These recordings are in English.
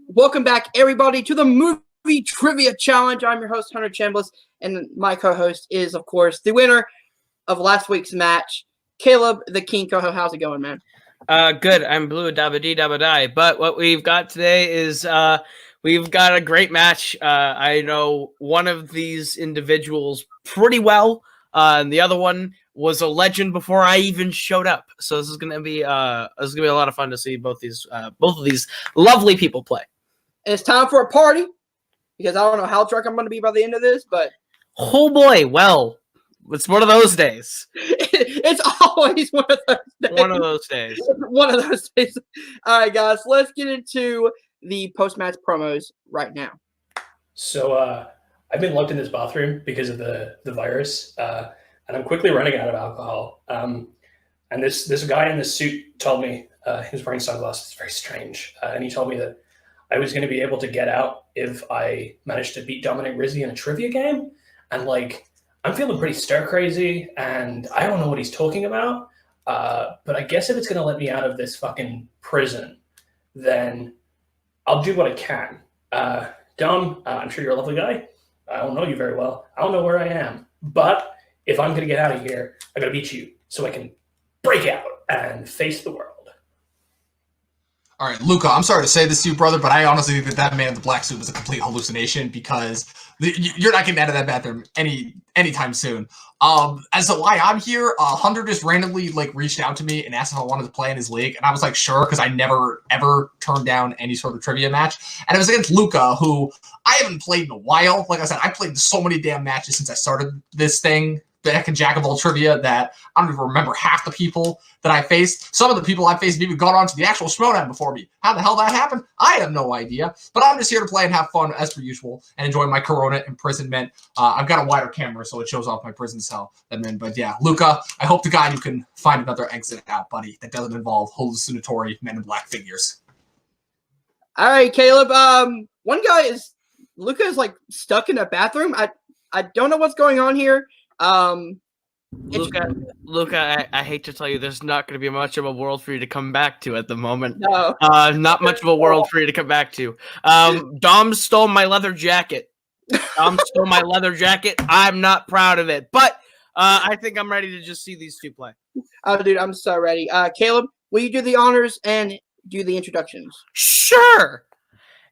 Welcome back, everybody, to the Movie Trivia Challenge. I'm your host, Hunter Chambliss, and my co-host is, of course, the winner of last week's match, Caleb the King Coho. How's it going, man? Good. I'm blue, dabba dee dabba die. But what we've got today is we've got a great match. I know one of these individuals pretty well, and the other one was a legend before I even showed up. So this is gonna be a lot of fun to see both of these lovely people play. And it's time for a party, because I don't know how drunk I'm going to be by the end of this, but oh boy, well, it's one of those days. It's always one of those days. One of those days. One of those days. All right, guys, let's get into the post-match promos right now. So I've been locked in this bathroom because of the virus, and I'm quickly running out of alcohol. And this guy in this suit told me, he was wearing sunglasses, it's very strange, and he told me that I was going to be able to get out if I managed to beat Dominic Rizzi in a trivia game. And I'm feeling pretty stir crazy, and I don't know what he's talking about. But I guess if it's going to let me out of this fucking prison, then I'll do what I can. Dom, I'm sure you're a lovely guy. I don't know you very well. I don't know where I am. But if I'm going to get out of here, I got to beat you so I can break out and face the world. All right, Luca, I'm sorry to say this to you, brother, but I honestly think that man in the black suit was a complete hallucination because you're not getting out of that bathroom anytime soon. As to why I'm here, Hunter just randomly reached out to me and asked if I wanted to play in his league, and I was like, sure, because I never ever turned down any sort of trivia match. And it was against Luca, who I haven't played in a while. Like I said, I played so many damn matches since I started this thing back in Jack of all Trivia that I don't even remember half the people that I faced. Some of the people I faced have even gone on to the actual Schmodown before me. How the hell that happened? I have no idea. But I'm just here to play and have fun as per usual and enjoy my Corona imprisonment. I've got a wider camera, so it shows off my prison cell. But yeah, Luca, I hope to God you can find another exit out, buddy, that doesn't involve hallucinatory men in black figures. All right, Caleb. One guy is Luca is stuck in a bathroom. I don't know what's going on here. Luca, I hate to tell you, there's not going to be much of a world for you to come back to at the moment. No. Not much of a world for you to come back to. Dom stole my leather jacket. I'm not proud of it, but I think I'm ready to just see these two play. Oh, dude, I'm so ready. Caleb, will you do the honors and do the introductions? Sure.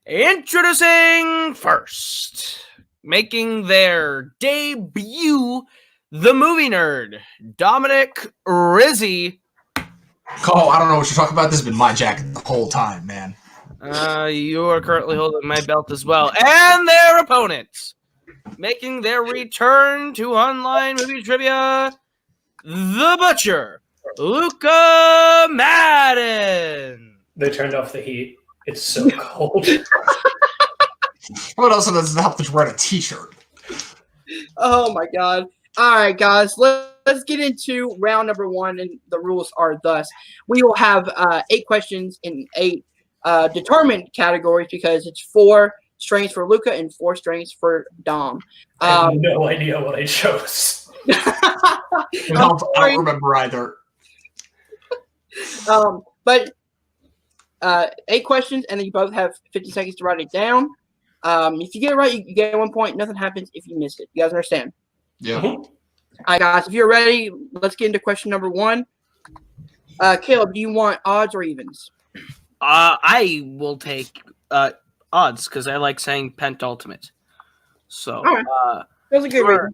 Introducing first, making their debut, the movie nerd, Dominic Rizzi. Oh, I don't know what you're talking about. This has been my jacket the whole time, man. You are currently holding my belt as well. And their opponents, making their return to online movie trivia, the Butcher, Luca Madden. They turned off the heat. It's so cold. What else does it help to wear a t-shirt? Oh my God. All right, guys, let's get into round number one, and the rules are thus. We will have 8 questions in 8 determined categories because it's 4 strings for Luca and 4 strings for Dom. I have no idea what I chose. I don't remember either. But 8 questions, and then you both have 50 seconds to write it down. If you get it right, you get 1 point. Nothing happens if you miss it. You guys understand? Yeah. All right, guys, if you're ready, let's get into question number 1. Caleb, do you want odds or evens? I will take odds because I like saying pentultimate. So, all right. That was a good reason.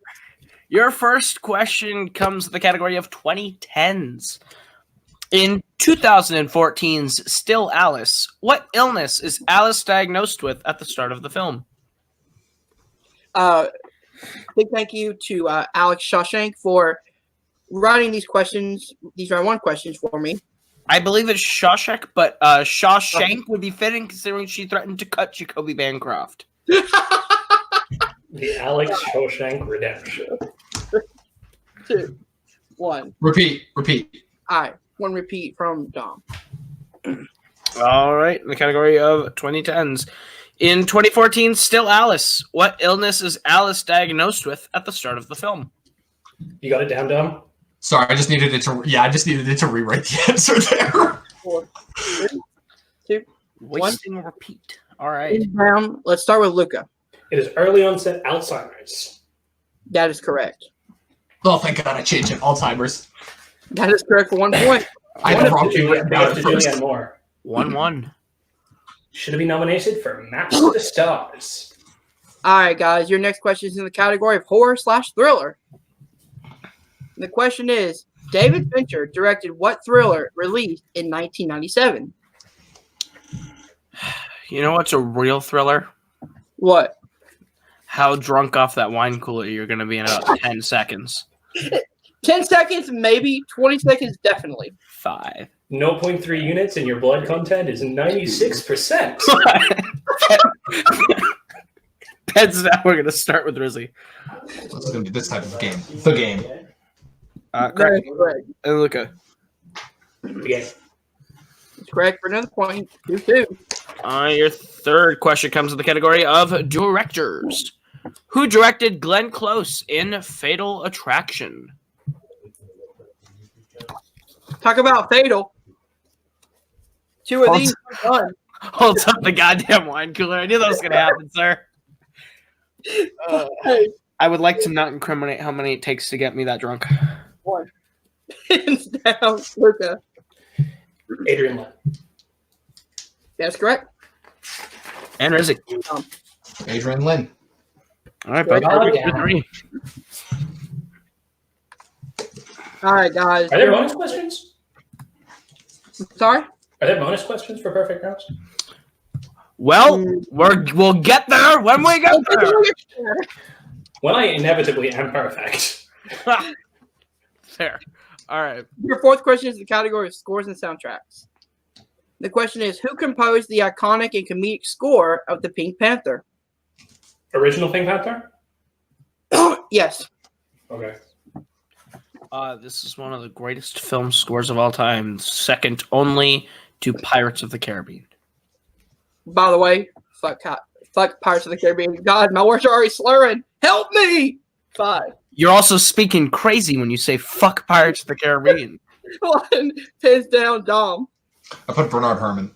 Your first question comes to the category of 2010s. In 2014's Still Alice, what illness is Alice diagnosed with at the start of the film? Big thank you to Alex Shawshank for writing these questions, these round 1 questions for me. I believe it's Shawshank, but Shawshank would be fitting considering she threatened to cut Jacoby Bancroft. The Alex Shawshank Redemption. 2, 1. Repeat. All right. 1 repeat from Dom. All right, in the category of 2010s. In 2014, Still Alice, what illness is Alice diagnosed with at the start of the film? You got it down, Dom? Sorry, I just needed it to rewrite the answer there. 4, 3, 2, 1. Wasting repeat. All right. Down. Let's start with Luca. It is early onset Alzheimer's. That is correct. Oh, thank God I changed it. Alzheimer's. That is correct for 1 point. I had the wrong thing Julianne written down at first. Moore. 1-1. Should have been nominated for Maps to the Stars. All right, guys. Your next question is in the category of horror/thriller. The question is, David Fincher directed what thriller released in 1997? You know what's a real thriller? What? How drunk off that wine cooler you're going to be in about 10 seconds. 10 seconds, maybe. 20 seconds, definitely. 5. 0.3 units and your blood content is 96%. Heads down, we're going to start with Rizzi. This is going to be this type of game. The game. Correct. And Luca. Okay. It's correct for another point. 2-2. Your third question comes in the category of directors. Who directed Glenn Close in Fatal Attraction? Talk about Fatal. 2 of these are done. Holds up the goddamn wine cooler. I knew that was going to happen, sir. I would like to not incriminate how many it takes to get me that drunk. 1. Hands down, Luca. Adrian Lynn. That's correct. And Rizzi. Adrian Lynn. All right, both perfect for 3. All right, guys. Are there bonus questions? Sorry? Are there bonus questions for perfect rounds? Well, we'll get there when we get there. When I inevitably am perfect. Fair. All right. Your fourth question is the category of scores and soundtracks. The question is, who composed the iconic and comedic score of the Pink Panther? Original Pink Panther? Yes. Okay. This is one of the greatest film scores of all time, second only to Pirates of the Caribbean. By the way, fuck Pirates of the Caribbean. God, my words are already slurring. Help me! 5. You're also speaking crazy when you say fuck Pirates of the Caribbean. 1. Pins down, Dom. I put Bernard Herrmann.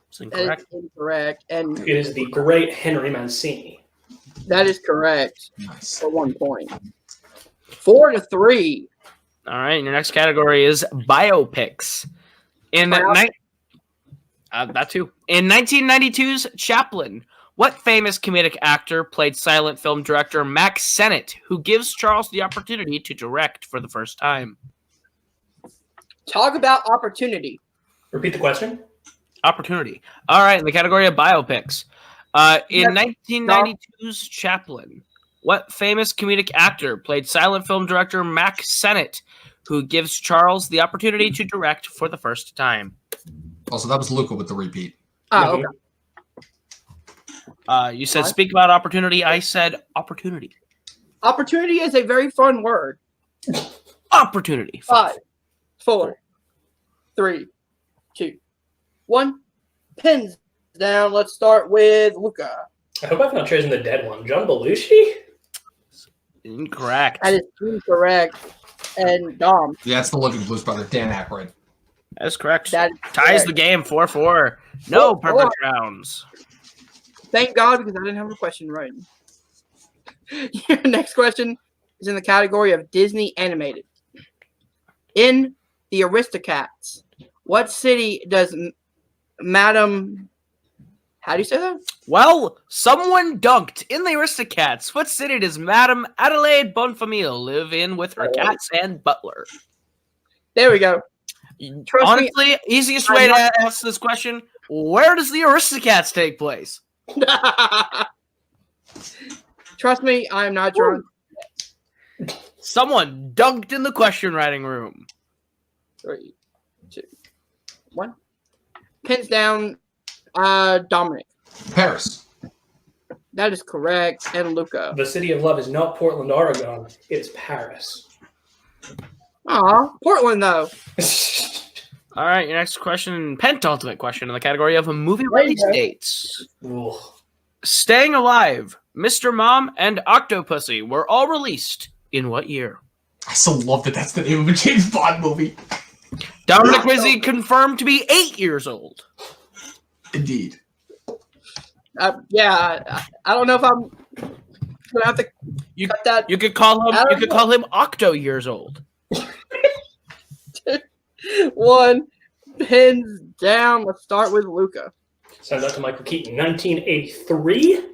It's incorrect. That is incorrect. And It is the great Henry Mancini. that is correct Nice. for 1 point. 4-3. All right, your next category is biopics. In 1992's Chaplin, what famous comedic actor played silent film director Max Sennett, who gives Charles the opportunity to direct for the first time? Talk about opportunity. Repeat the question. Opportunity. All right, in the category of biopics. In 1992's Chaplin, what famous comedic actor played silent film director Max Sennett, who gives Charles the opportunity to direct for the first time? Also, that was Luca with the repeat. Oh, okay. You said speak about opportunity. I said opportunity. Opportunity is a very fun word. Opportunity. 5, 4, 3, 2, 1. Pins down. Let's start with Luca. I hope I've not chosen the dead one. John Belushi? Incorrect. That is incorrect. And Dom. Yeah, it's the Living Blues brother, Dan Aykroyd. That's correct. That is Ties correct. the game 4-4. No 4-4. perfect rounds. Thank God, because I didn't have a question right. Your next question is in the category of Disney animated. In the Aristocats, what city does Madam... How do you say that? Well, someone dunked in the Aristocats. What city does Madame Adelaide Bonfamille live in with her cats and butler? There we go. Trust Honestly, easiest way to ask this question, where does the Aristocats take place? Trust me, I am not drunk. Someone dunked in the question writing room. 3, 2, 1. Pins down, Dominic. Paris. That is correct. And Luca. The city of love is not Portland, Oregon. It's Paris. Aw, Portland, though. All right, your next question, penultimate question in the category of movie release dates. Ooh. Staying Alive, Mr. Mom, and Octopussy were all released in what year? I so love that that's the name of a James Bond movie. Dominic Rizzi confirmed to be 8 years old. Indeed. Yeah, I don't know if I'm gonna have to cut that. You could call him. You could call him Octo years old. One, pins down. Let's start with Luca. Sends out to Michael Keaton. 1983.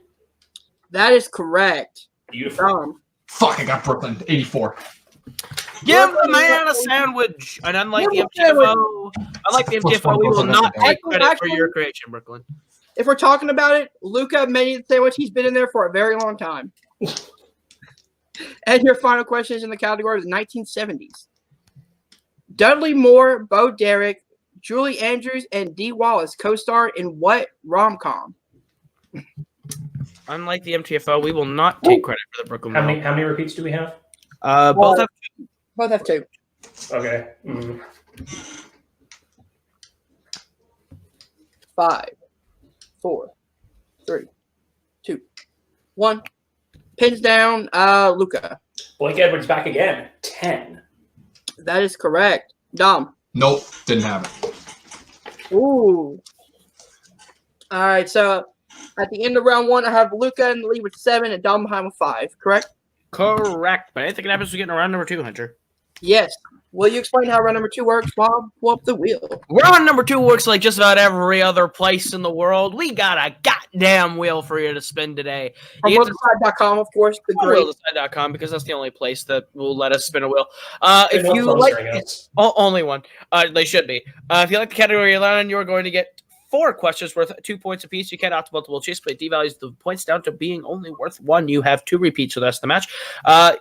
That is correct. Beautiful. Fuck, I got Brooklyn. 84. Give the man a sandwich. And unlike the MTFO, we will not take credit for your creation, Brooklyn. If we're talking about it, Luca made the sandwich. He's been in there for a very long time. And your final question is in the category of the 1970s. Dudley Moore, Bo Derek, Julie Andrews, and Dee Wallace co-starred in what rom-com? Unlike the MTFO, we will not take credit for the Brooklyn. How many repeats do we have? Both have two. Okay. 5, 4, 3, 2, 1. Pins down. Luca. Blake Edwards back again. 10. That is correct. Dom. Nope, didn't have it. Ooh. All right, so at the end of round 1, I have Luca in the lead with 7 and Dom behind with 5, correct? Correct. But anything happens to getting around number 2, Hunter. Yes. Will you explain how round number 2 works, Bob? Pull up the wheel. Round number 2 works like just about every other place in the world. We got a goddamn wheel for you to spin today. From WillDecide.com, of course. The great WillDecide.com, because that's the only place that will let us spin a wheel. If you like, only one. They should be. If you like the category you're learning, you're going to get 4 questions worth 2 points apiece. You can't opt multiple choice, but it devalues the points down to being only worth 1. You have 2 repeats for the rest of the match.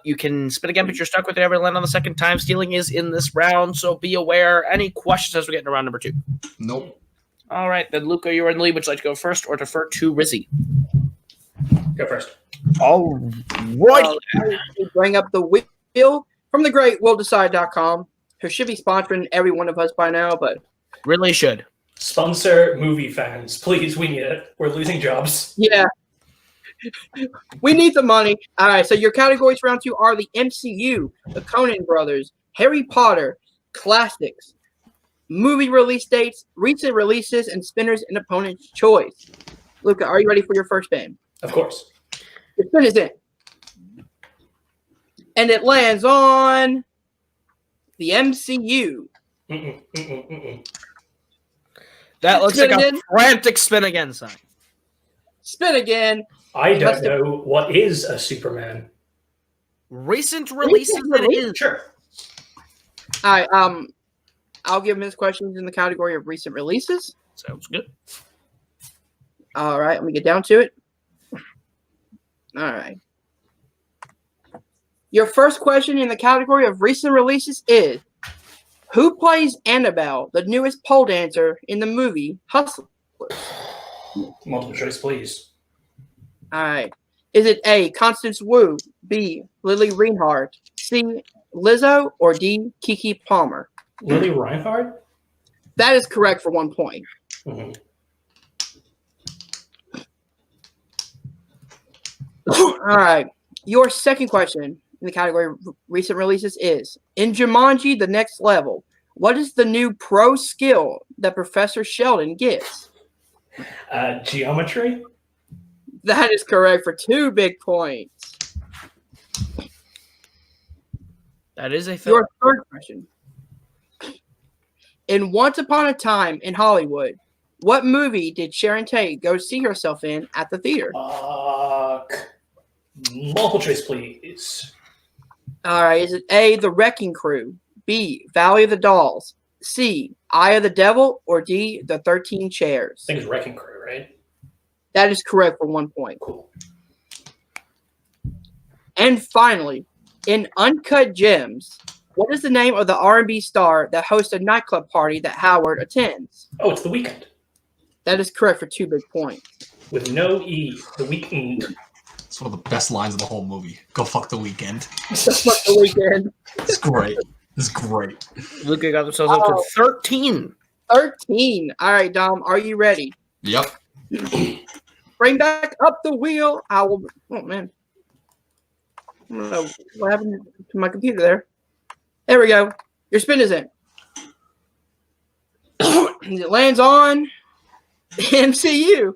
You can spin again, but you're stuck with it every land on the second time. Stealing is in this round, so be aware. Any questions as we get into round number 2? Nope. All right, then Luca, you're in the lead. Would you like to go first or defer to Rizzi? Go first. All right. Bring up the wheel from the great WillDecide.com, who should be sponsoring every one of us by now, but really should. Sponsor movie fans, please. We need it. We're losing jobs. Yeah. We need the money. All right, so your categories for round 2 are the MCU, the Coen Brothers, Harry Potter, classics, movie release dates, recent releases, and spinners and opponent's choice. Luca, are you ready for your first spin? Of course. Your spin is in. And it lands on the MCU. That looks like a frantic spin again sign. Spin again. I don't know what is a Superman. Recent releases it is. Sure. All right, I'll give him his questions in the category of recent releases. Sounds good. All right, let me get down to it. All right. Your first question in the category of recent releases is, who plays Annabelle, the newest pole dancer in the movie Hustlers? Multiple choice, please. All right. Is it A, Constance Wu, B, Lily Reinhardt, C, Lizzo, or D, Kiki Palmer? Lily Reinhardt? That is correct for 1 point. Mm-hmm. All right. Your second question in the category of recent releases is, in Jumanji: The Next Level, what is the new pro skill that Professor Sheldon gets? Geometry? That is correct for 2 big points. That is a Your third question. In Once Upon a Time in Hollywood, what movie did Sharon Tate go see herself in at the theater? Multiple choice, please. All right. Is it A, The Wrecking Crew, B, Valley of the Dolls, C, Eye of the Devil, or D, The 13 Chairs? I think it's Wrecking Crew, right? That is correct for 1 point. Cool. And finally, in Uncut Gems, what is the name of the R&B star that hosts a nightclub party that Howard attends? Oh, it's The Weeknd. That is correct for 2 big points. With no E. The Weeknd. It's one of the best lines of the whole movie. Go fuck the weekend. Fuck the weekend. It's great. It's great. Luca got themselves up to 13. 13. All right, Dom, are you ready? Yep. Bring back up the wheel. I will. Oh, man. I don't know what happened to my computer there. There we go. Your spin is in. It lands on MCU.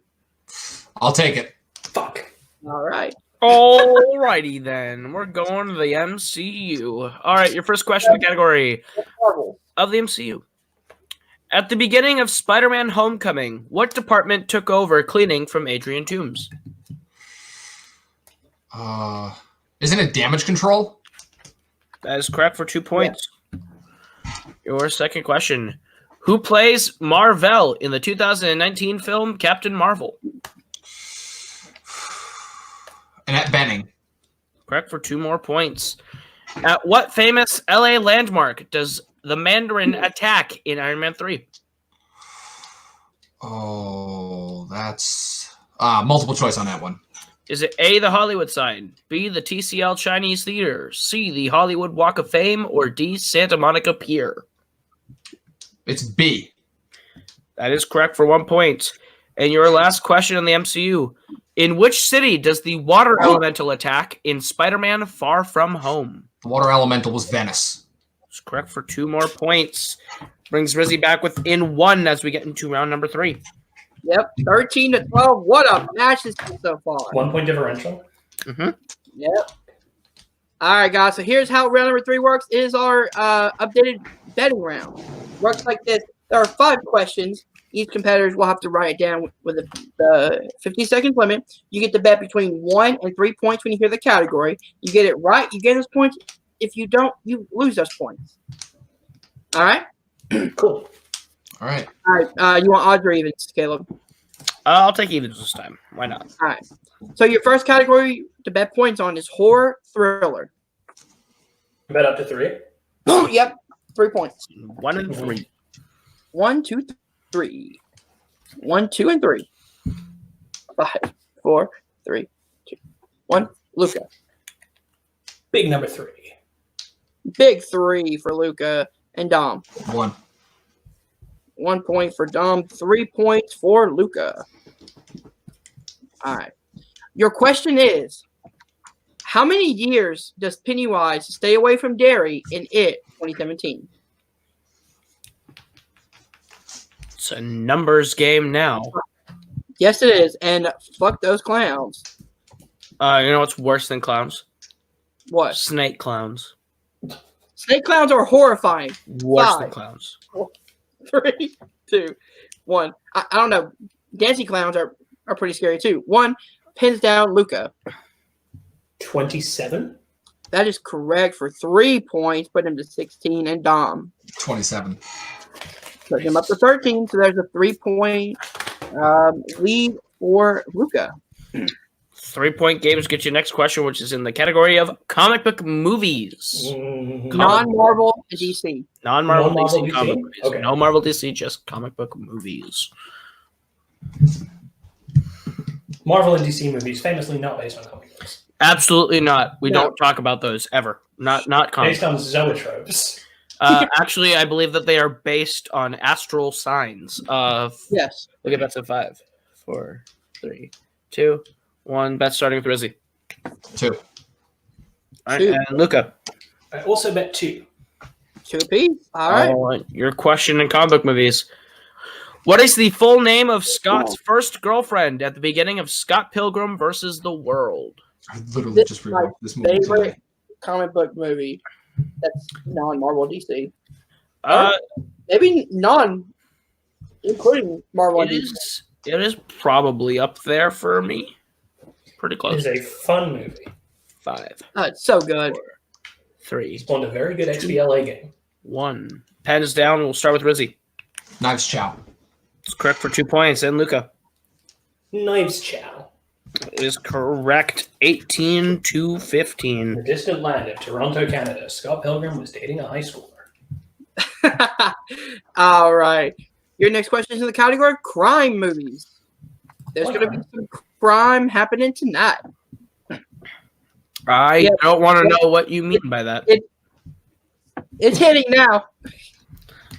I'll take it. Fuck. All right. Alrighty then. We're going to the MCU. All right, your first question in the category Marvel. of the MCU. At the beginning of Spider-Man Homecoming, what department took over cleaning from Adrian Toomes? Isn't it damage control? That is correct for 2 points. Your second question. Who plays Marvel in the 2019 film Captain Marvel? Annette Bening. Correct for 2 more points. At what famous LA landmark does the Mandarin attack in Iron Man 3? Oh, that's multiple choice on that one. Is it A, the Hollywood sign, B, the TCL Chinese Theater, C, the Hollywood Walk of Fame, or D, Santa Monica Pier? It's B. That is correct for 1 point. And your last question on the MCU. In which city does the water elemental attack in Spider-Man Far From Home? The water elemental was Venice. That's correct for 2 more points. Brings Rizzi back within 1 as we get into round number 3. Yep, 13-12. What a match this is so far. 1 point differential. Mm-hmm. Yep. All right, guys. So here's how round number 3 works. It is our updated betting round. Works like this. There are 5 questions. Each competitor will have to write it down with the 50 seconds limit. You get to bet between 1 and 3 points when you hear the category. You get it right, you get those points. If you don't, you lose those points. All right? Cool. All right. All right. You want odds or evens, Caleb? I'll take evens this time. Why not? All right. So your first category to bet points on is horror thriller. Bet up to 3. Yep. 3 points. 1 and 3. 1, 2, 3. 1, 2, and 3. 5, 4, 3, 2, 1. Luca. Big number 3. Big 3 for Luca and Dom. 1. 1 point for Dom. 3 points for Luca. All right. Your question is, how many years does Pennywise stay away from Derry in It 2017? It's a numbers game now. Yes, it is. And fuck those clowns. You know what's worse than clowns? What? Snake clowns. Snake clowns are horrifying. Worse 5, than clowns. 3, 2, 1. I don't know. Dancing clowns are pretty scary too. 1. Pins down Luca. 27. That is correct for 3 points. Put him to 16. And Dom. 27. Put him up to 13. So there's a 3-point lead for Luca. 3-point games get you next question, which is in the category of comic book movies. Non-Marvel DC. Non-Marvel Non-Marvel DC comic DC? movies. Okay. No Marvel DC, just comic book movies. Marvel and DC movies, famously not based on comic books. Absolutely not. We No. don't talk about those ever. Not comic. Based on zoetropes. Actually, I believe that they are based on astral signs. Yes. Look at bets at 5, 4, 3, 2, 1. Bet starting with Rizzi. 2. All right, 2. and Luca. I also bet 2. 2 apiece. All right. Your question in comic book movies. What is the full name of Scott's first girlfriend at the beginning of Scott Pilgrim versus the World? I literally This just is my rewatched this movie today. favorite comic book movie that's non-Marvel DC. Maybe none, including Marvel and DC. It is probably up there for me. Pretty It close. is a fun movie. 5, It's so good. 3, Spawned a very good XBLA game. 1. Pens down. We'll start with Rizzi. Knives Chow. It's correct for 2 points. And Luca. Knives Chow. It is correct. 18 to In 15. the distant land of Toronto, Canada, Scott Pilgrim was dating a high schooler. All right. Your next question is in the category of crime movies. There's going to be some crime happening tonight. I don't want to know what you mean by that. It's hitting now.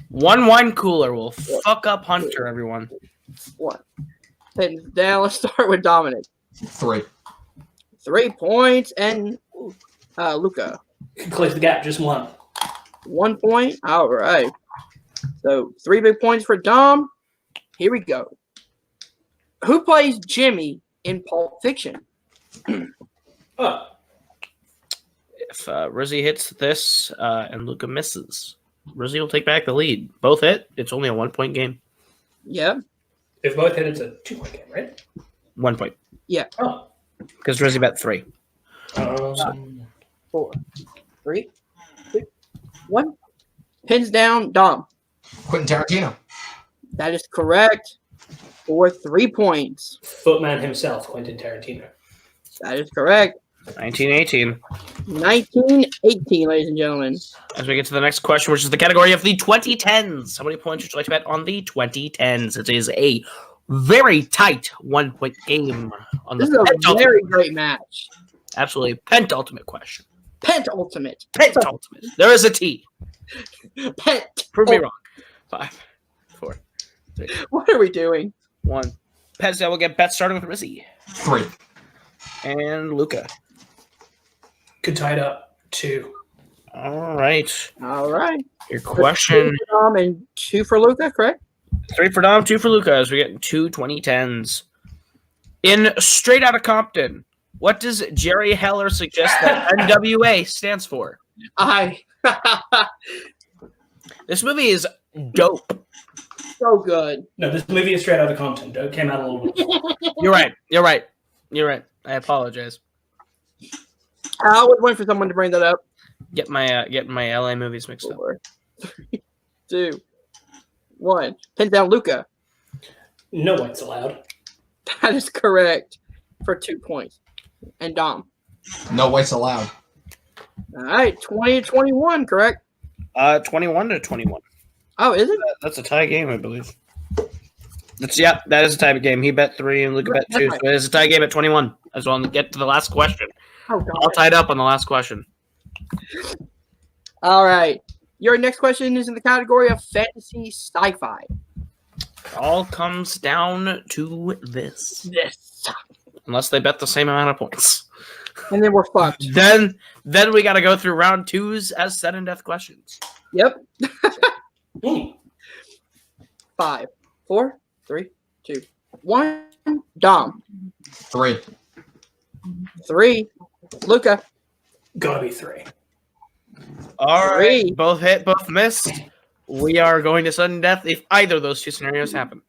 1 wine cooler will fuck up Hunter, everyone. 1. Pins down. Let's start with Dominic. 3. 3 points. And Luca. Close the gap, just 1. 1 point. All right. So 3 big points for Dom. Here we go. Who plays Jimmy in Pulp Fiction? Oh, If Rizzi hits this and Luca misses, Rizzi will take back the lead. Both hit. It's only a 1-point game. Yeah. if both hit, it's a 2-point game, right? 1 point. Yeah. Oh. Because Rizzi bet 3. 4, 3, 2, 1. Pins down, Dom. Quentin Tarantino. That is correct. For 3 points. Footman himself, Quentin Tarantino. That is correct. 1918. 1918, ladies and gentlemen. As we get to the next question, which is the category of the 2010s. How many points would you like to bet on the 2010s? It is a very tight 1-point game on the This is a very great match. Absolutely pentultimate question. Pentultimate. Pentultimate. There is a T. Pent. Prove me wrong. 5, 4, 3, What are we doing? 1. Pezda will get bets starting with Rizzi 3. and Luca. Could tie it up 2. All right. All right. Your question. 3 for Dom and 2 for Luca, correct? 3 for Dom, 2 for Luca as we get 2 2010s. In Straight Outta Compton, what does Jerry Heller suggest that NWA stands for? This movie is dope. So good. No, this movie is straight out of Compton. It came out a little bit. You're right. I apologize. I would wait for someone to bring that up. Get my LA movies mixed up. 4, 3, 2, 1. Pins down, Luca. No whites allowed. That is correct for 2 points. And Dom. No whites allowed. All right. 20-21, correct? 21-21. Oh, is it? That's a tie game, I believe. That is a tie game. He bet 3 and Luca bet 2. So it is a tie game at 21. As well, and get to the last question. Oh, God. All tied up on the last question. All right. Your next question is in the category of fantasy sci-fi. All comes down to this. This. Unless they bet the same amount of points. And then we're fucked. Then we got to go through round 2s as sudden death questions. Yep. 5, 4, 3, 2, 1. Dom. 3. 3. Luca. Gotta be 3. All 3. right. Both hit, both missed. We are going to sudden death if either of those 2 scenarios happen.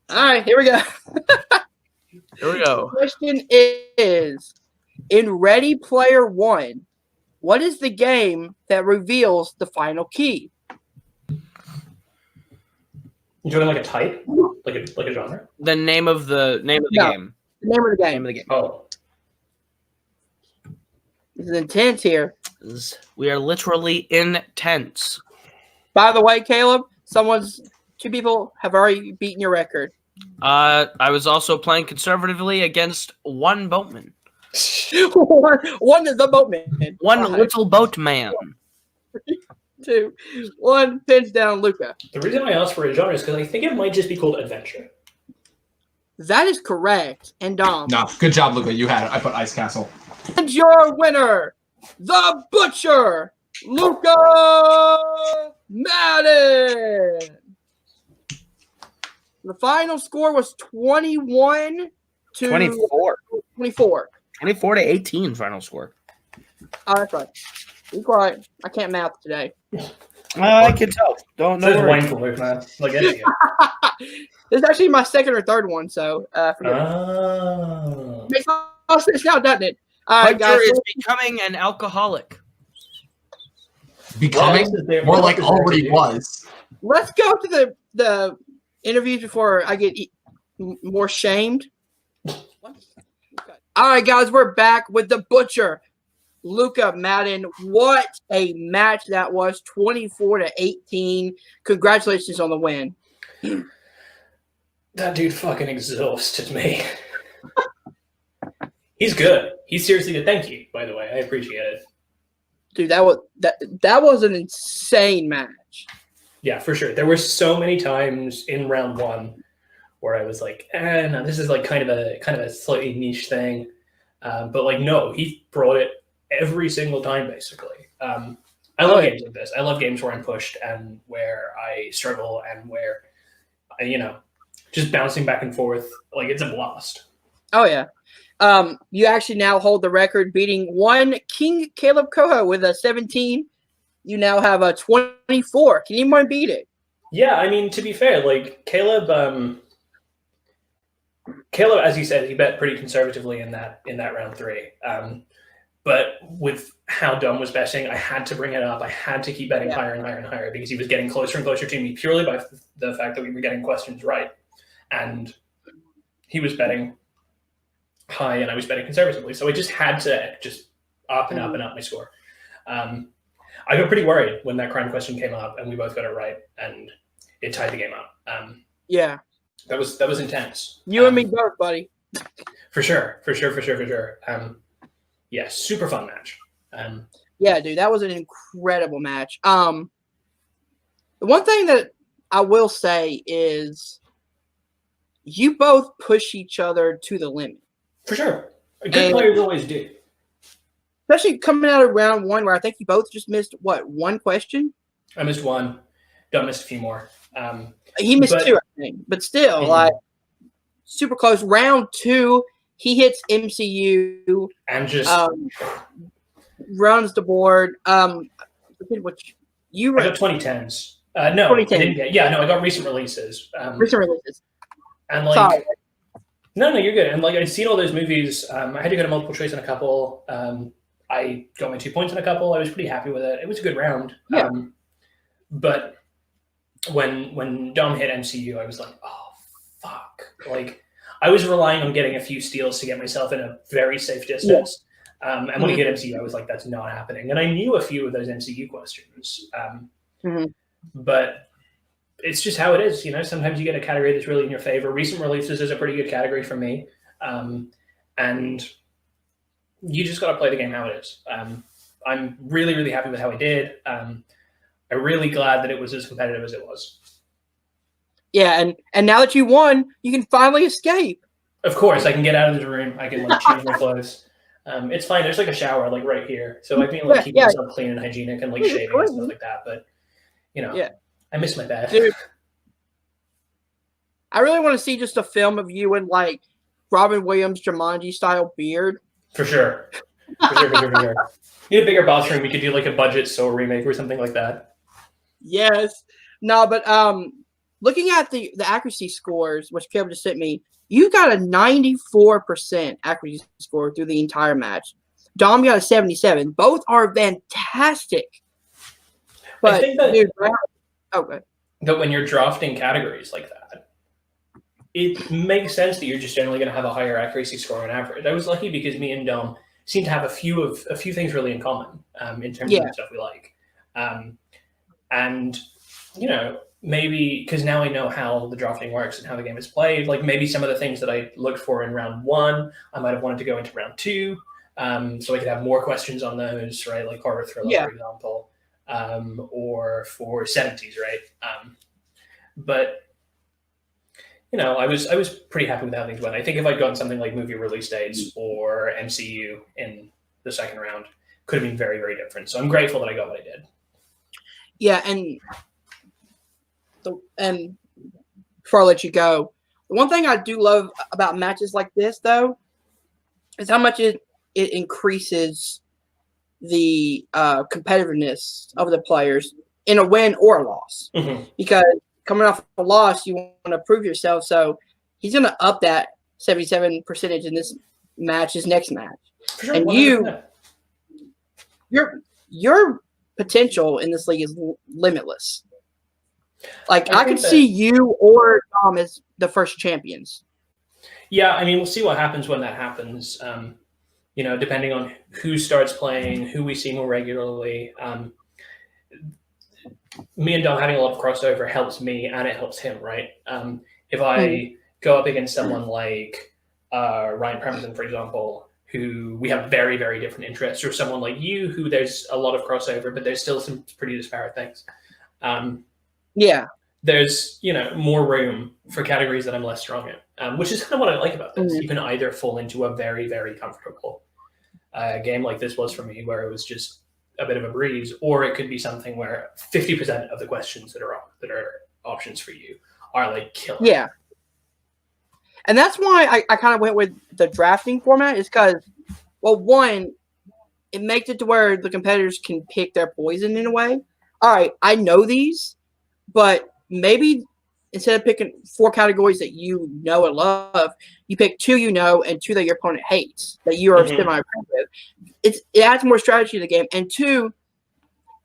All right, here we go. Here we go. The question is, in Ready Player One, what is the game that reveals the final key? You doing like a type? Like a genre? The name of the No. game. The name of the Name game. of the game. Oh. This is intense here. We are literally intense. By the way, Caleb, 2 people have already beaten your record. I was also playing conservatively against one boatman. one is the boatman. One 5, little boatman. 2, 1. Pins down, Luca. The reason I asked for a genre is because I think it might just be called adventure. That is correct. And Dom. No, good job, Luca. You had it. I put Ice Castle. And your winner, the Butcher, Luca Madden. The final score was 21 to 24. 24. 24-18 final score. Oh, that's right. Be quiet. I can't math today. I can tell. Don't know. Wine for work, man. Like anything. This is actually my second or third one, so forget it. Oh. Makes all sense now, doesn't it? All right, Hunter guys. is becoming an alcoholic. Becoming? More like already was. Let's go to the interviews before I get more shamed. All right, guys, we're back with the Butcher, Luca Madden. What a match that was, 24-18. Congratulations on the win. That dude fucking exhausted me. He's good. He's seriously good. Thank you, by the way. I appreciate it. Dude, that was an insane match. Yeah, for sure. There were so many times in round 1 where I was like, no, this is like kind of a slightly niche thing. But like, no, he brought it every single time, basically. I love games like this. I love games where I'm pushed and where I struggle and where, just bouncing back and forth. Like, it's a blast. Oh yeah. You actually now hold the record, beating one King Caleb Coho with a 17. You now have a 24. Can anyone beat it? Yeah, I mean, to be fair, like Caleb, as you said, he bet pretty conservatively in that round three. But with how Dom was betting, I had to bring it up. I had to keep betting higher and higher and higher because he was getting closer and closer to me purely by the fact that we were getting questions right. And he was betting high and I was betting conservatively. So I just had to just up and up and up my score. I got pretty worried when that crime question came up and we both got it right and it tied the game up. Yeah. That was intense. You and me both, buddy. For sure. Yeah, super fun match. Yeah, dude, that was an incredible match. The one thing that I will say is you both push each other to the limit. For sure. Good players always do. Especially coming out of round one where I think you both just missed, one question? I missed one. Don't miss a few more. He missed two, I think. But still, like, super close. Round two, he hits MCU. And just runs the board. I got 2010s. No, 2010. I didn't get. Yeah, no, I got recent releases. Recent releases. And like, sorry. No, you're good. And like, I'd seen all those movies. I had to go to multiple choice on a couple. I got my 2 points on a couple. I was pretty happy with it. It was a good round. Yeah. But when Dom hit MCU, I was like, oh fuck! Like, I was relying on getting a few steals to get myself in a very safe distance. Yeah. And when he hit MCU, I was like, that's not happening. And I knew a few of those MCU questions. But it's just how it is. You know, sometimes you get a category that's really in your favor. Recent releases is a pretty good category for me. And you just got to play the game how it is. I'm really, really happy with how I did. I'm really glad that it was as competitive as it was. Yeah, and now that you won, you can finally escape. Of course, I can get out of the room. I can like change my clothes. It's fine. There's like a shower like right here, so I've been like keeping myself clean and hygienic and like shaving and stuff like that. But you know, I miss my bed. Dude, I really want to see just a film of you in like Robin Williams Jumanji style beard. For sure. For sure. Need a bigger bathroom. We could do like a budget Soul remake or something like that. Yes. No, but looking at the accuracy scores, which Caleb just sent me, you got a 94% accuracy score through the entire match. Dom got a 77. Both are fantastic. But I think that, dude, okay. That when you're drafting categories like that, it makes sense that you're just generally going to have a higher accuracy score on average. I was lucky because me and Dom seem to have a few things really in common in terms of the stuff we like. And, you know, maybe because now I know how the drafting works and how the game is played, like maybe some of the things that I looked for in round one, I might have wanted to go into round two. So I could have more questions on those, right? Like horror thriller, for example, or for 70s, right? But you know, I was pretty happy with how things went. I think if I'd gotten something like movie release dates or MCU in the second round, could have been very, very different. So I'm grateful that I got what I did. Yeah, and before I let you go, the one thing I do love about matches like this, though, is how much it increases the competitiveness of the players in a win or a loss. Because coming off a loss, you want to prove yourself. So he's going to up that 77% in this match, his next match. Sure, and 100%. Your potential in this league is limitless. Like I could see you or Dom as the first champions. Yeah, I mean, we'll see what happens when that happens. You know, depending on who starts playing, who we see more regularly. Me and Dom having a lot of crossover helps me and it helps him, right? If I go up against someone like Ryan Premberton, for example, who we have very, very different interests, or someone like you who there's a lot of crossover, but there's still some pretty disparate things. There's, you know, more room for categories that I'm less strong in, which is kind of what I like about this. You can either fall into a very, very comfortable game like this was for me, where it was just a bit of a breeze, or it could be something where 50% of the questions that are options for you are like killer. And that's why I kind of went with the drafting format is because, well, one, it makes it to where the competitors can pick their poison in a way. All right, I know these, but maybe instead of picking 4 categories that you know and love, you pick 2 you know and 2 that your opponent hates, that you are semi-effective. It adds more strategy to the game. And 2,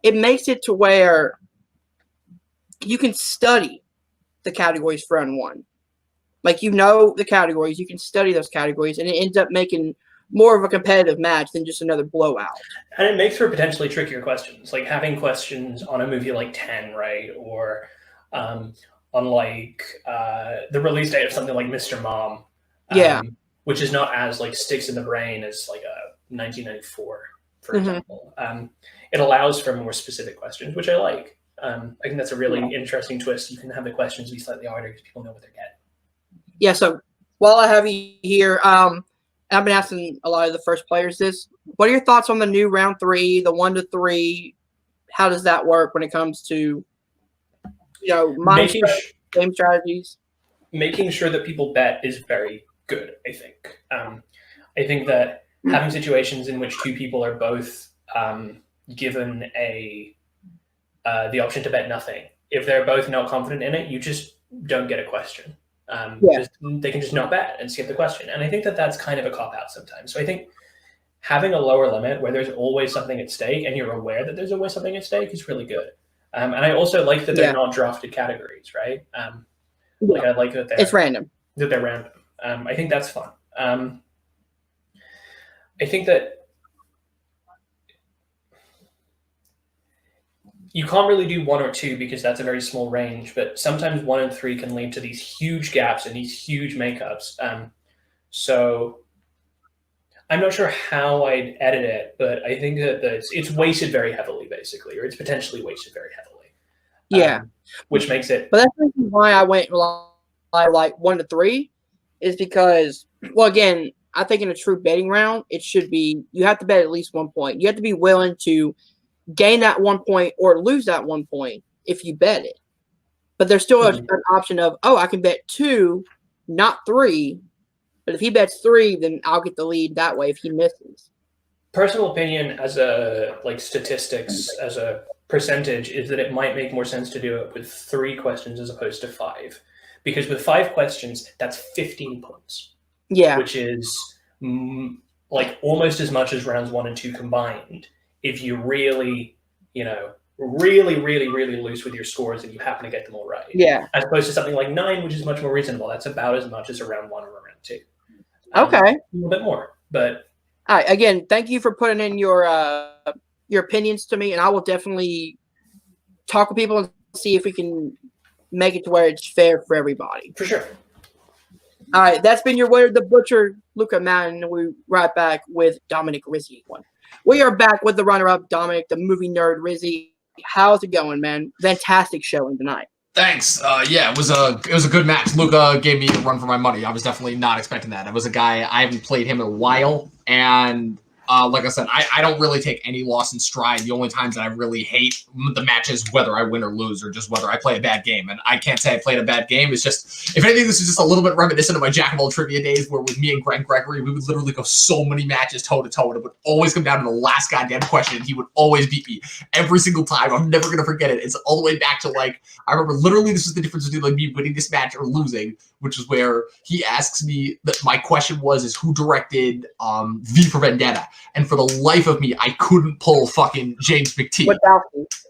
it makes it to where you can study the categories for round 1. Like, you know the categories, you can study those categories, and it ends up making more of a competitive match than just another blowout. And it makes for potentially trickier questions, like having questions on a movie like 10, right? Or on like the release date of something like Mr. Mom. Which is not as like sticks in the brain as like a 1994, for example. It allows for more specific questions, which I like. I think that's a really interesting twist. You can have the questions be slightly harder because people know what they're getting. Yeah, so while I have you here, I've been asking a lot of the first players this. What are your thoughts on the new round 3, the 1 to 3? How does that work when it comes to, game strategies? Making sure that people bet is very good, I think. I think that having situations in which 2 people are both given the option to bet nothing, if they're both not confident in it, you just don't get a question. They can just not bet and skip the question. And I think that that's kind of a cop-out sometimes. So I think having a lower limit where there's always something at stake and you're aware that there's always something at stake is really good. And I also like that they're not drafted categories, right? Like I like that it's random. That they're random. I think that's fun. I think that you can't really do 1 or 2 because that's a very small range, but sometimes 1 and 3 can lead to these huge gaps and these huge makeups. So I'm not sure how I'd edit it, but I think that it's weighted very heavily, basically, or it's potentially weighted very heavily. Which makes it. But that's the reason why I went like 1 to 3 is because, well, again, I think in a true betting round, it should be you have to bet at least 1 point. You have to be willing to gain that 1 point or lose that 1 point if you bet it. But there's still an option of, I can bet 2, not 3. But if he bets 3, then I'll get the lead that way if he misses. Personal opinion as a statistics as a percentage is that it might make more sense to do it with 3 questions as opposed to 5. Because with 5 questions, that's 15 points. Yeah. Which is like almost as much as rounds 1 and 2 combined. If you really, really loose with your scores and you happen to get them all right. Yeah. As opposed to something like 9, which is much more reasonable. That's about as much as a round 1 or a round 2. Okay. A little bit more, but. All right. Again, thank you for putting in your opinions to me, and I will definitely talk with people and see if we can make it to where it's fair for everybody. For sure. All right. That's been your winner, the Butcher, Luca Madden. We'll be right back with Dominic Rizzi. We are back with the runner-up, Dominic, the movie nerd, Rizzi. How's it going, man? Fantastic showing tonight. Thanks. It was a good match. Luca gave me a run for my money. I was definitely not expecting that. It was a guy I haven't played him in a while, and like I said, I don't really take any loss in stride. The only times that I really hate the matches, whether I win or lose, or just whether I play a bad game. And I can't say I played a bad game. It's just, if anything, this is just a little bit reminiscent of my Jack of all trivia days, where with me and Greg Gregory, we would literally go so many matches toe to toe, and it would always come down to the last goddamn question. And he would always beat me every single time. I'm never gonna forget it. It's all the way back to like, I remember literally this is the difference between like me winning this match or losing, which is where he asks me that my question is who directed V for Vendetta. And for the life of me, I couldn't pull fucking James McTee.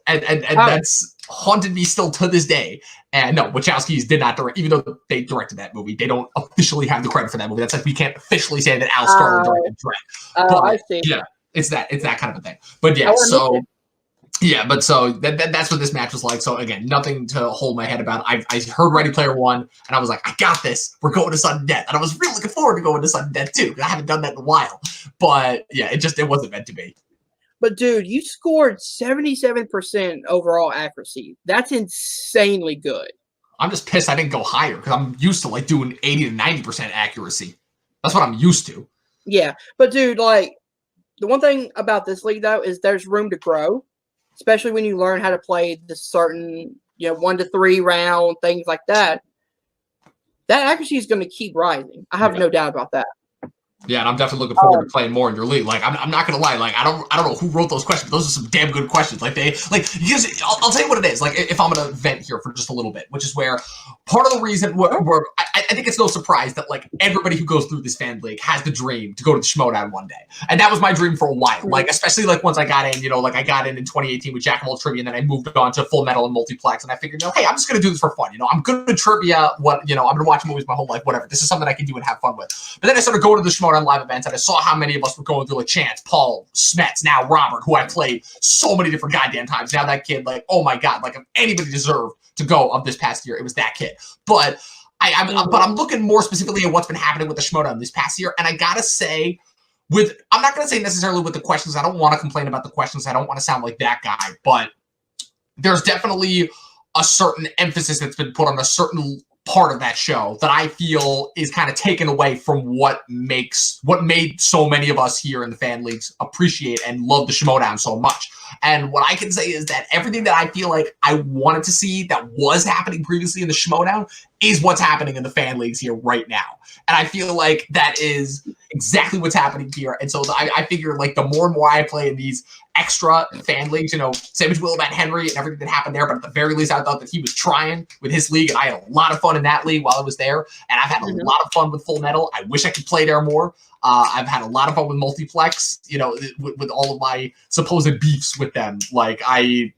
And that's haunted me still to this day. And no, Wachowskis did not direct, even though they directed that movie. They don't officially have the credit for that movie. That's like, we can't officially say that Al Starlin directed Dread. I see. Yeah, it's that kind of a thing. But yeah, so... Yeah, but so that's what this match was like. So again, nothing to hold my head about. I heard Ready Player One, and I was like, I got this. We're going to sudden death, and I was really looking forward to going to sudden death too. I haven't done that in a while, but yeah, it wasn't meant to be. But dude, you scored 77% overall accuracy. That's insanely good. I'm just pissed I didn't go higher because I'm used to like doing 80 to 90% accuracy. That's what I'm used to. Yeah, but dude, like the one thing about this league though is there's room to grow. Especially when you learn how to play the certain, 1 to 3 round, things like that. that accuracy is going to keep rising. I have no doubt about that. Yeah, and I'm definitely looking forward to playing more in your league. Like, I'm not gonna lie. Like, I don't know who wrote those questions. But those are some damn good questions. Like, because I'll tell you what it is. Like, if I'm gonna vent here for just a little bit, which is where part of the reason where I think it's no surprise that like everybody who goes through this fan league has the dream to go to the Schmodown one day, and that was my dream for a while. Like, especially like once I got in, like I got in 2018 with Jack of all trivia, and then I moved on to Full Metal and Multiplex, and I figured, hey, I'm just gonna do this for fun. I'm good at trivia. I'm gonna watch movies my whole life. Whatever. This is something I can do and have fun with. But then I started going to the Schmodown live events, and I saw how many of us were going through, like Chance, Paul, Smets, now Robert, who I played so many different goddamn times. Now that kid, like, oh my god, like if anybody deserved to go of this past year, it was that kid. But I'm looking more specifically at what's been happening with the Schmodown this past year, and I gotta say, I'm not gonna say necessarily with the questions. I don't want to complain about the questions. I don't want to sound like that guy, but there's definitely a certain emphasis that's been put on a certain part of that show that I feel is kind of taken away from what made so many of us here in the fan leagues appreciate and love the Schmodown so much. And what I can say is that everything that I feel like I wanted to see that was happening previously in the Schmodown is what's happening in the fan leagues here right now. And I feel like that is exactly what's happening here. And so I figure like the more and more I play in these extra fan leagues, same as Will about Henry and everything that happened there, but at the very least I thought that he was trying with his league, and I had a lot of fun in that league while I was there, and I've had a lot of fun with Full Metal. I wish I could play there more. I've had a lot of fun with Multiplex, with all of my supposed beefs with them. Like I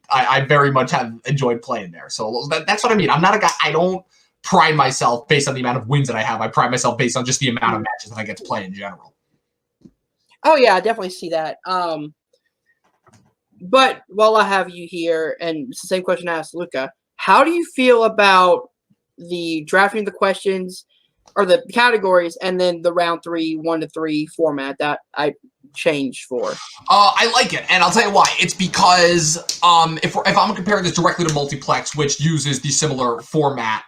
very much have enjoyed playing there. So that's what I mean. I'm not a guy, I don't pride myself based on the amount of wins that I have. I pride myself based on just the amount of matches that I get to play in general. Oh yeah, I definitely see that. But while I have you here, and it's the same question I asked Luca, how do you feel about the drafting the questions or the categories and then the round 3, 1-3 format that I changed for? I like it, and I'll tell you why. It's because if I'm comparing this directly to Multiplex, which uses the similar format,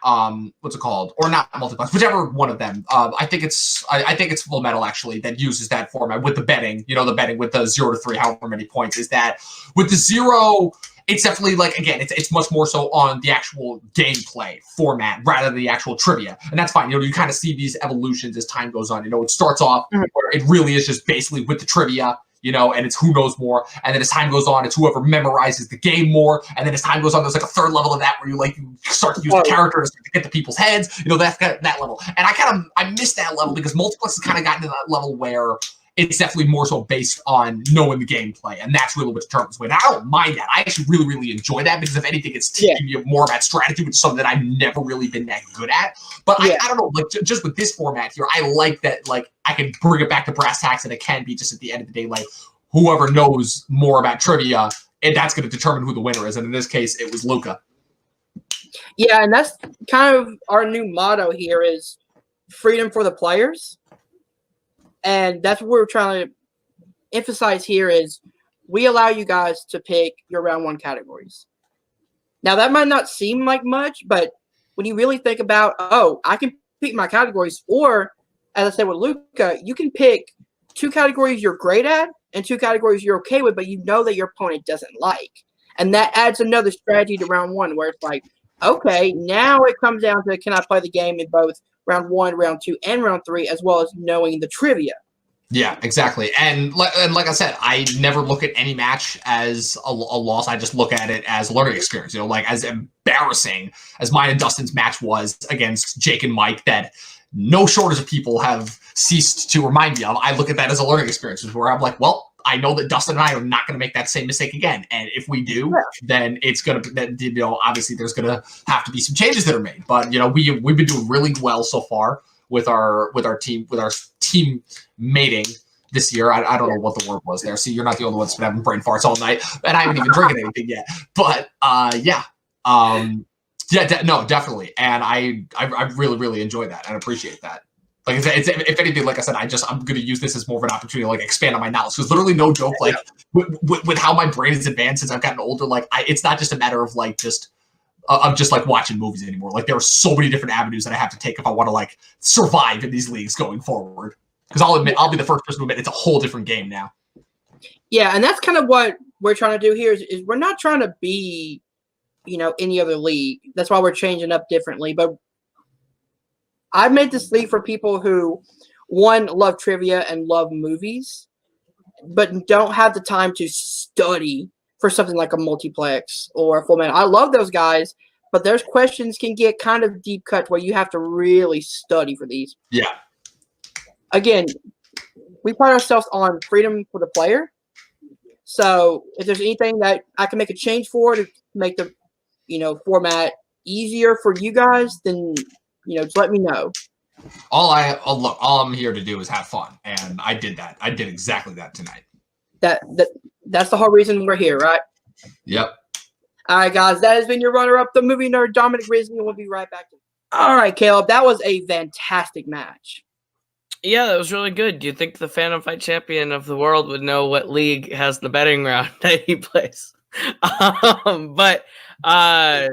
what's it called? Or not Multiplex, whichever one of them. I think it's Full Metal actually that uses that format with the betting. The betting with the 0-3, however many points is that. With the 0, it's definitely like, again, it's much more so on the actual gameplay format rather than the actual trivia. And that's fine. You kind of see these evolutions as time goes on. It starts off where it really is just basically with the trivia, and it's who knows more. And then as time goes on, it's whoever memorizes the game more. And then as time goes on, there's like a third level of that where you start to use the characters to get to people's heads. That's that level. And I miss that level because Multiplex has kind of gotten to that level where it's definitely more so based on knowing the gameplay, and that's really what determines win. I don't mind that. I actually really, really enjoy that because if anything, it's teaching me more about strategy, which is something that I've never really been that good at. But I don't know, like just with this format here, I like that. Like I can bring it back to brass tacks, and it can be just at the end of the day, like whoever knows more about trivia, and that's going to determine who the winner is. And in this case, it was Luca. Yeah, and that's kind of our new motto here is freedom for the players. And that's what we're trying to emphasize here is we allow you guys to pick your round 1 categories. Now, that might not seem like much, but when you really think about, I can pick my categories, or as I said with Luca, you can pick 2 categories you're great at and 2 categories you're okay with, but you know that your opponent doesn't like. And that adds another strategy to round 1 where it's like, okay, now it comes down to can I play the game in both round 1, round 2, and round 3, as well as knowing the trivia. Yeah, exactly. And like I said, I never look at any match as a loss. I just look at it as a learning experience. Like as embarrassing as mine and Dustin's match was against Jake and Mike that no shortage of people have ceased to remind me of. I look at that as a learning experience where I'm like, well, I know that Dustin and I are not going to make that same mistake again. And if we do, then it's going to, obviously there's going to have to be some changes that are made. But, we've been doing really well so far with our team mating this year. I don't know what the word was there. See, you're not the only one that's been having brain farts all night, and I haven't even drinking anything yet. But no, definitely. And I really, really enjoy that and appreciate that. Like it's if anything, like I said, I'm going to use this as more of an opportunity to like expand on my knowledge. Because literally, no joke, like with how my brain has advanced since I've gotten older, like it's not just a matter of like just like watching movies anymore. Like there are so many different avenues that I have to take if I want to like survive in these leagues going forward. Because I'll admit, I'll be the first person to admit it's a whole different game now. Yeah, and that's kind of what we're trying to do here is we're not trying to be, any other league. That's why we're changing up differently. But I made this league for people who, one, love trivia and love movies, but don't have the time to study for something like a multiplex or a full man. I love those guys, but there's questions can get kind of deep cut where you have to really study for these. Yeah. Again, we pride ourselves on freedom for the player. So if there's anything that I can make a change for to make the format easier for you guys, then just let me know. All I'm here to do is have fun, and I did that. I did exactly that tonight. That's the whole reason we're here, right? Yep. All right, guys, that has been your runner-up, the movie nerd Dominic Rizzi, and we'll be right back. All right, Caleb, that was a fantastic match. Yeah, that was really good. Do you think the Phantom Fight champion of the world would know what league has the betting round that he plays? But that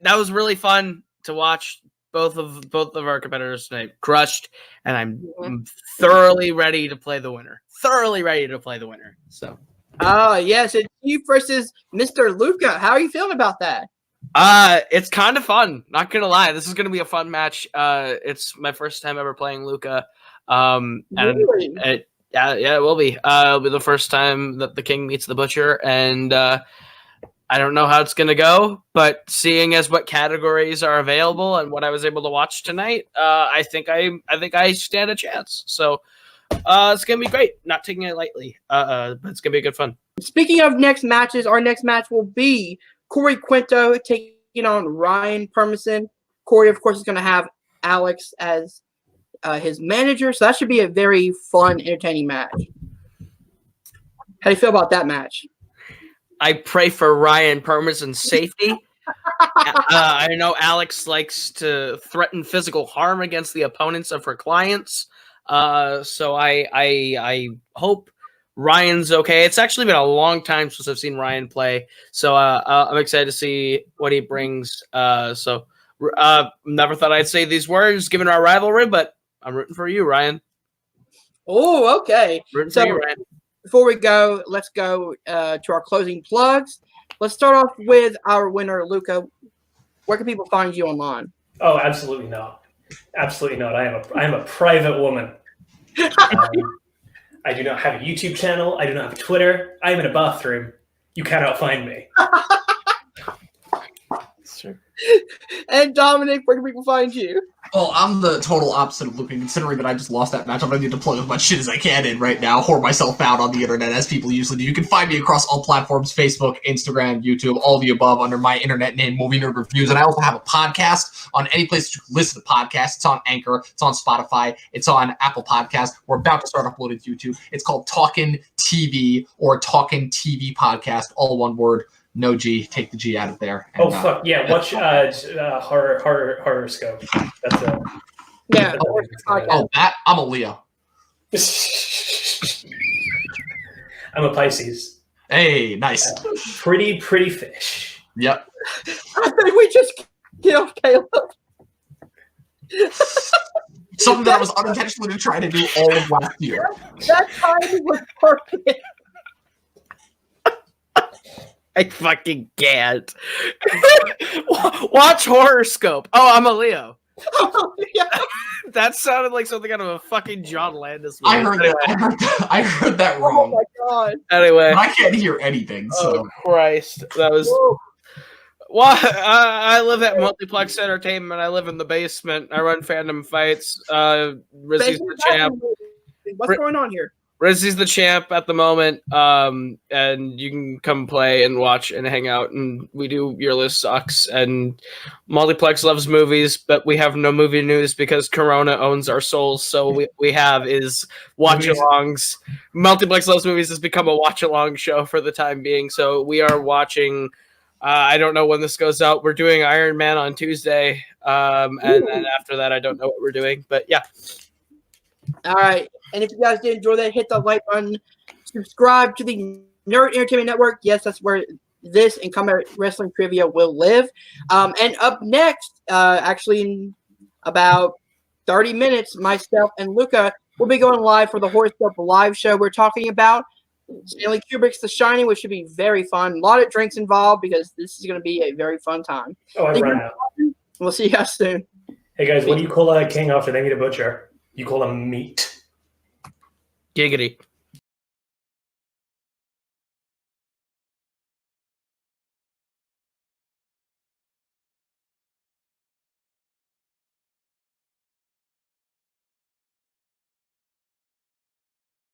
was really fun to watch. Both of our competitors tonight crushed, and I'm thoroughly ready to play the winner. So, yes, it's you versus Mr. Luca. How are you feeling about that? It's kind of fun. Not gonna lie, this is gonna be a fun match. It's my first time ever playing Luca. And really? it will be. It'll be the first time that the king meets the butcher, and I don't know how it's going to go, but seeing as what categories are available and what I was able to watch tonight, I think I stand a chance. So it's going to be great. Not taking it lightly, but it's going to be good fun. Speaking of next matches, our next match will be Corey Quinto taking on Ryan Permison. Corey, of course, is going to have Alex as his manager, so that should be a very fun, entertaining match. How do you feel about that match? I pray for Ryan Permison's safety. I know Alex likes to threaten physical harm against the opponents of her clients. So I hope Ryan's okay. It's actually been a long time since I've seen Ryan play. So I'm excited to see what he brings. Never thought I'd say these words given our rivalry, but I'm rooting for you, Ryan. Oh, okay. Rooting for you, Ryan. Before we go, let's go to our closing plugs. Let's start off with our winner, Luca. Where can people find you online? Oh, absolutely not. Absolutely not. I am a private woman. I do not have a YouTube channel. I do not have Twitter. I am in a bathroom. You cannot find me. Sure. And Dominic, where can people find you? Well, I'm the total opposite of Luca, considering that I just lost that match. I'm going to need to plug as much shit as I can in right now, whore myself out on the internet, as people usually do. You can find me across all platforms, Facebook, Instagram, YouTube, all the above, under my internet name, Movie Nerd Reviews. And I also have a podcast on any place you can listen to podcasts. It's on Anchor. It's on Spotify. It's on Apple Podcasts. We're about to start uploading to YouTube. It's called Talkin' TV, or Talkin' TV Podcast, all one word. No G, take the G out of there. And, fuck yeah! Watch horoscope. That's a yeah. That I'm a Leo. I'm a Pisces. Hey, nice. Pretty fish. Yep. I think we just killed Caleb. Something that I was unintentionally trying to do all of last year. That timing was perfect. I fucking can't. Watch horoscope. Oh, I'm a Leo. Oh, yeah. That sounded like something out of a fucking John Landis movie. I heard that wrong. Oh my god. Anyway, I can't hear anything. So. Oh Christ, that was. Well, I live at Multiplex Entertainment. I live in the basement. I run Phantom Fights. Rizzi's the champ. What's going on here? Rizzi's the champ at the moment, and you can come play and watch and hang out, and we do Your List Sucks, and Multiplex loves movies, but we have no movie news because Corona owns our souls, so we have is watch-alongs. Multiplex Loves Movies has become a watch-along show for the time being, so we are watching, I don't know when this goes out, we're doing Iron Man on Tuesday, and then after that I don't know what we're doing, but yeah. All right. And if you guys did enjoy that, hit the like button. Subscribe to the Nerd Entertainment Network. Yes, that's where this and Combat Wrestling Trivia will live. And up next, actually in about 30 minutes, myself and Luca will be going live for the Horoscope Live show. We're talking about Stanley Kubrick's The Shining, which should be very fun. A lot of drinks involved because this is going to be a very fun time. Oh, I ran out. We'll see you guys soon. Hey guys, what do you call a king after they meet a butcher? You call him meat. Giggity.